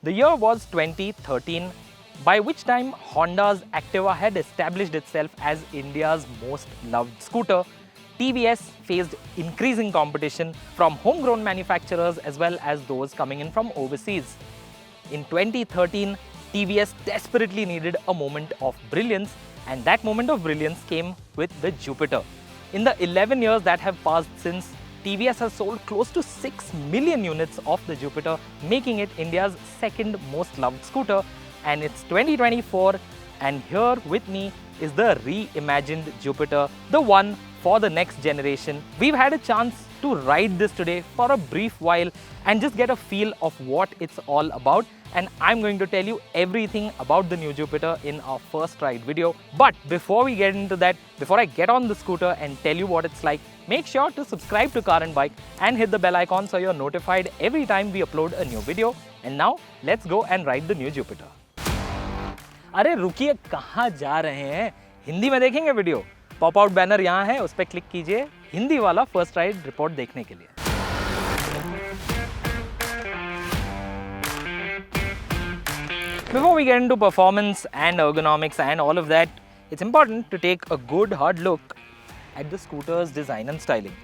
The year was 2013, by which time Honda's Activa had established itself as India's most loved scooter. TVS faced increasing competition from homegrown manufacturers as well as those coming in from overseas. In 2013, TVS desperately needed a moment of brilliance, and that moment of brilliance came with the Jupiter. In the 11 years that have passed since, TVS has sold close to 6 million units of the Jupiter, making it India's second most loved scooter. And it's 2024, and here with me is the reimagined Jupiter, the one for the next generation. We've had a chance to ride this today for a brief while and just get a feel of what it's all about. And I'm going to tell you everything about the new Jupiter in our first ride video. But before we get into that, before I get on the scooter and tell you what it's like, make sure to subscribe to Car and Bike and hit the bell icon so you're notified every time we upload a new video. And now let's go and ride the new Jupiter. अरे रुकिए, कहाँ जा रहे हैं? हिंदी में देखेंगे video? Pop out banner यहाँ है, उस पर क्लिक कीजिए हिंदी वाला फर्स्ट राइड रिपोर्ट देखने के लिए. Before we get into performance and ergonomics and all of that, it's important to take a good hard look at the scooter's design and styling.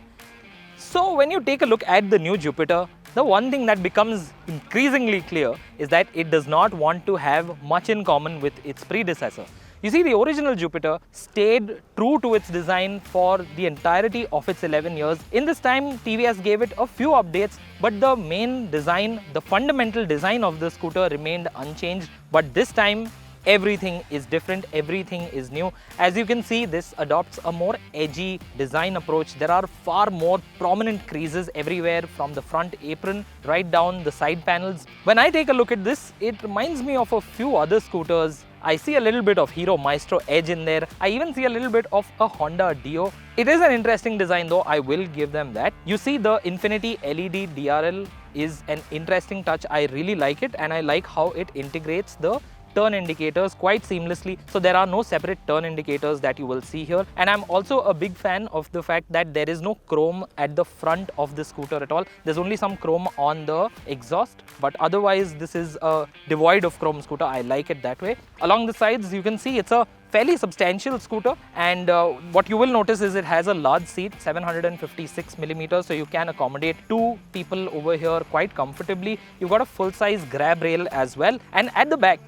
So when you take a look at the new Jupiter, the one thing that becomes increasingly clear is that it does not want to have much in common with its predecessor. You see, the original Jupiter stayed true to its design for the entirety of its 11 years. In this time, TVS gave it a few updates, but the main design, the fundamental design of the scooter remained unchanged. But this time, everything is different, everything is new. As you can see, this adopts a more edgy design approach. There are far more prominent creases everywhere from the front apron right down the side panels. When I take a look at this, it reminds me of a few other scooters. I see a little bit of Hero Maestro Edge in there. I even see a little bit of a Honda Dio. It is an interesting design though, I will give them that. You see, the Infinity LED DRL is an interesting touch. I really like it, and I like how it integrates the turn indicators quite seamlessly. So there are no separate turn indicators that you will see here. And I'm also a big fan of the fact that there is no chrome at the front of the scooter at all. There's only some chrome on the exhaust, but otherwise this is a devoid of chrome scooter. I like it that way. Along the sides, you can see it's a fairly substantial scooter, and what you will notice is it has a large seat, 756 millimeters, so you can accommodate two people over here quite comfortably. You've got a full-size grab rail as well, and at the back,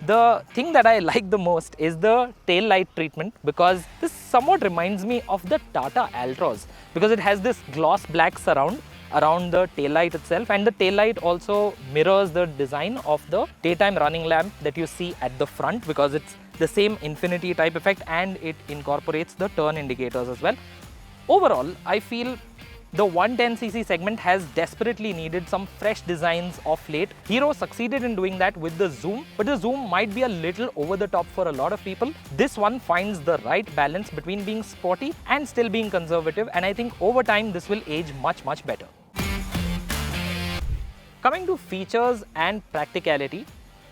the thing that I like the most is the tail light treatment, because this somewhat reminds me of the Tata Altroz, because it has this gloss black surround around the tail light itself, and the tail light also mirrors the design of the daytime running lamp that you see at the front, because it's the same infinity type effect and it incorporates the turn indicators as well. Overall, I feel the 110cc segment has desperately needed some fresh designs of late. Hero succeeded in doing that with the Zoom, but the Zoom might be a little over the top for a lot of people. This one finds the right balance between being sporty and still being conservative, and I think over time this will age much better. Coming to features and practicality,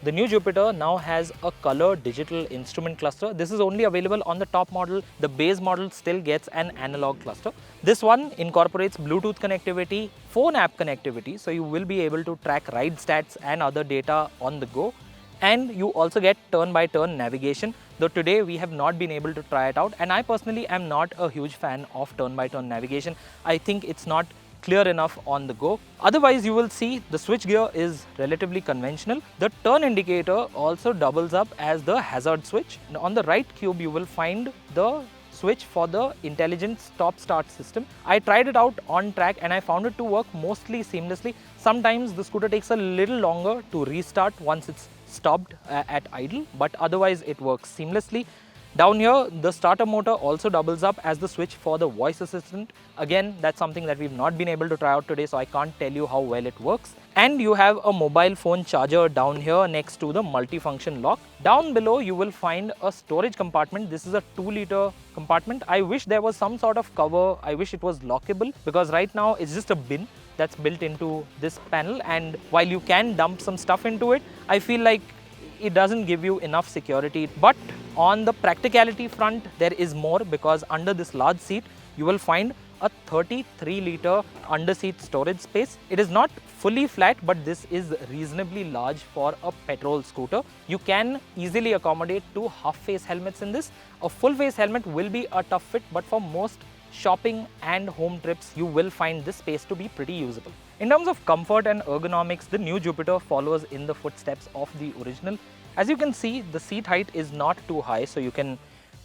the new Jupiter now has a color digital instrument cluster. This is only available on the top model. The base model still gets an analog cluster. This one incorporates Bluetooth connectivity, phone app connectivity, so you will be able to track ride stats and other data on the go. And you also get turn-by-turn navigation, though today we have not been able to try it out. And I personally am not a huge fan of turn-by-turn navigation. I think it's not clear enough on the go. Otherwise, you will see the switch gear is relatively conventional. The turn indicator also doubles up as the hazard switch. And on the right cube, you will find the switch for the intelligent stop-start system. I tried it out on track and I found it to work mostly seamlessly. Sometimes the scooter takes a little longer to restart once it's stopped at idle, but otherwise it works seamlessly. Down here, the starter motor also doubles up as the switch for the voice assistant. Again, that's something that we've not been able to try out today, so I can't tell you how well it works. And you have a mobile phone charger down here next to the multifunction lock. Down below, you will find a storage compartment. This is a 2-liter compartment. I wish there was some sort of cover. I wish it was lockable, because right now it's just a bin that's built into this panel. And while you can dump some stuff into it, I feel like it doesn't give you enough security. But on the practicality front, there is more, because under this large seat, you will find a 33-liter under-seat storage space. It is not fully flat, but this is reasonably large for a petrol scooter. You can easily accommodate 2 half-face helmets in this. A full-face helmet will be a tough fit, but for most shopping and home trips, you will find this space to be pretty usable. In terms of comfort and ergonomics, the new Jupiter follows in the footsteps of the original. As you can see, the seat height is not too high, so you can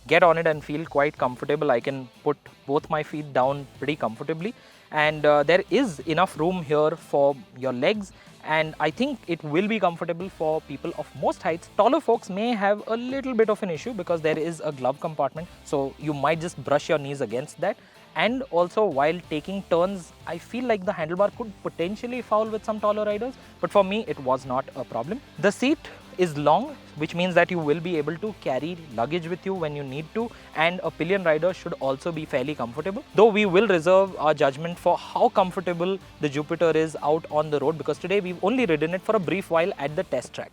get on it and feel quite comfortable. I can put both my feet down pretty comfortably, and there is enough room here for your legs, and I think it will be comfortable for people of most heights. Taller folks may have a little bit of an issue because there is a glove compartment, so you might just brush your knees against that. And also, while taking turns, I feel like the handlebar could potentially foul with some taller riders, but for me it was not a problem. The seat is long, which means that you will be able to carry luggage with you when you need to, and a pillion rider should also be fairly comfortable. Though we will reserve our judgment for how comfortable the Jupiter is out on the road, because today we've only ridden it for a brief while at the test track.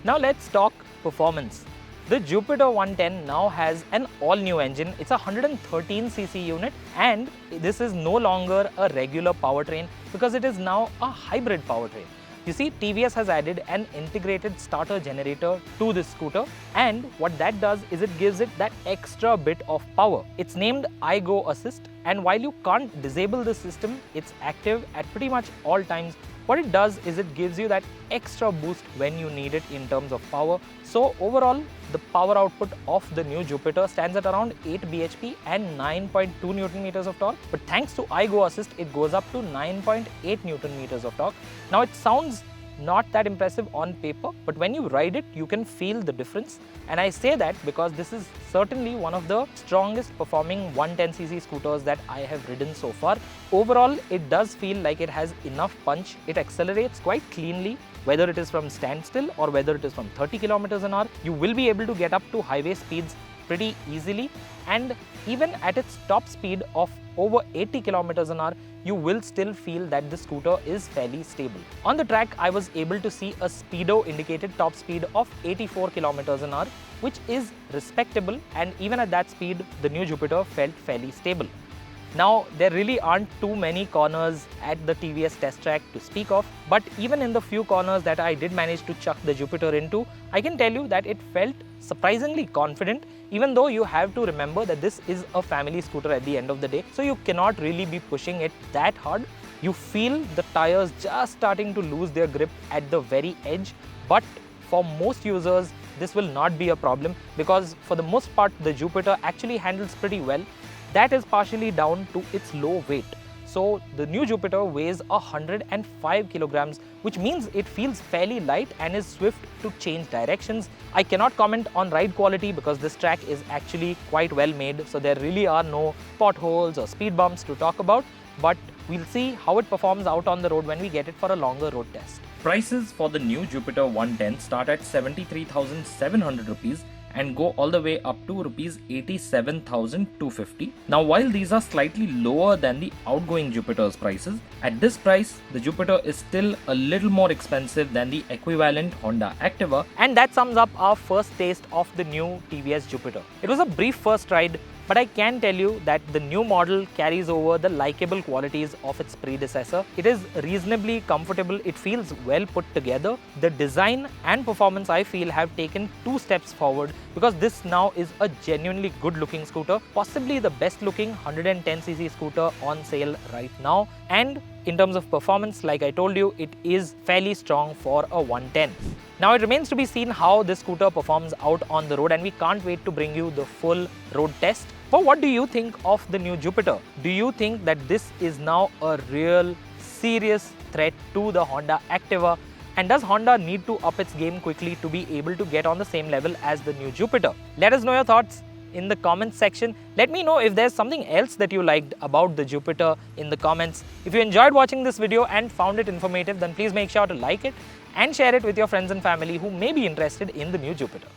Now let's talk performance. The Jupiter 110 now has an all-new engine. It's a 113cc unit, and this is no longer a regular powertrain because it is now a hybrid powertrain. You see, TVS has added an integrated starter generator to this scooter, and what that does is it gives it that extra bit of power. It's named iGo Assist, and while you can't disable the system, it's active at pretty much all times. What it does is it gives you that extra boost when you need it in terms of power. So overall, the power output of the new Jupiter stands at around 8 bhp and 9.2 Newton meters of torque. But thanks to iGo Assist, it goes up to 9.8 Newton meters of torque. Now it sounds not that impressive on paper, but when you ride it, you can feel the difference. And I say that because this is certainly one of the strongest performing 110cc scooters that I have ridden so far. Overall, it does feel like it has enough punch. It accelerates quite cleanly, whether it is from standstill or whether it is from 30 kilometers an hour. You will be able to get up to highway speeds pretty easily, and even at its top speed of over 80 kilometers an hour, you will still feel that the scooter is fairly stable. On the track, I was able to see a speedo indicated top speed of 84 kilometers an hour, which is respectable, and even at that speed, the new Jupiter felt fairly stable. Now, there really aren't too many corners at the TVS test track to speak of, but even in the few corners that I did manage to chuck the Jupiter into, I can tell you that it felt surprisingly confident, even though you have to remember that this is a family scooter at the end of the day, so you cannot really be pushing it that hard. You feel the tires just starting to lose their grip at the very edge, but for most users, this will not be a problem because for the most part, the Jupiter actually handles pretty well. That is partially down to its low weight. So the new Jupiter weighs 105 kilograms, which means it feels fairly light and is swift to change directions. I cannot comment on ride quality because this track is actually quite well made, so there really are no potholes or speed bumps to talk about, but we'll see how it performs out on the road when we get it for a longer road test. Prices for the new Jupiter 110 start at 73,700 rupees and go all the way up to rupees 87,250. Now, while these are slightly lower than the outgoing Jupiter's prices, at this price, the Jupiter is still a little more expensive than the equivalent Honda Activa. And that sums up our first taste of the new TVS Jupiter. It was a brief first ride, but I can tell you that the new model carries over the likable qualities of its predecessor. It is reasonably comfortable, it feels well put together. The design and performance, I feel, have taken 2 steps forward because this now is a genuinely good looking scooter, possibly the best looking 110cc scooter on sale right now. And in terms of performance, like I told you, it is fairly strong for a 110. Now it remains to be seen how this scooter performs out on the road, and we can't wait to bring you the full road test. But what do you think of the new Jupiter? Do you think that this is now a real serious threat to the Honda Activa? And does Honda need to up its game quickly to be able to get on the same level as the new Jupiter? Let us know your thoughts in the comments section. Let me know if there's something else that you liked about the Jupiter in the comments. If you enjoyed watching this video and found it informative, then please make sure to like it and share it with your friends and family who may be interested in the new Jupiter.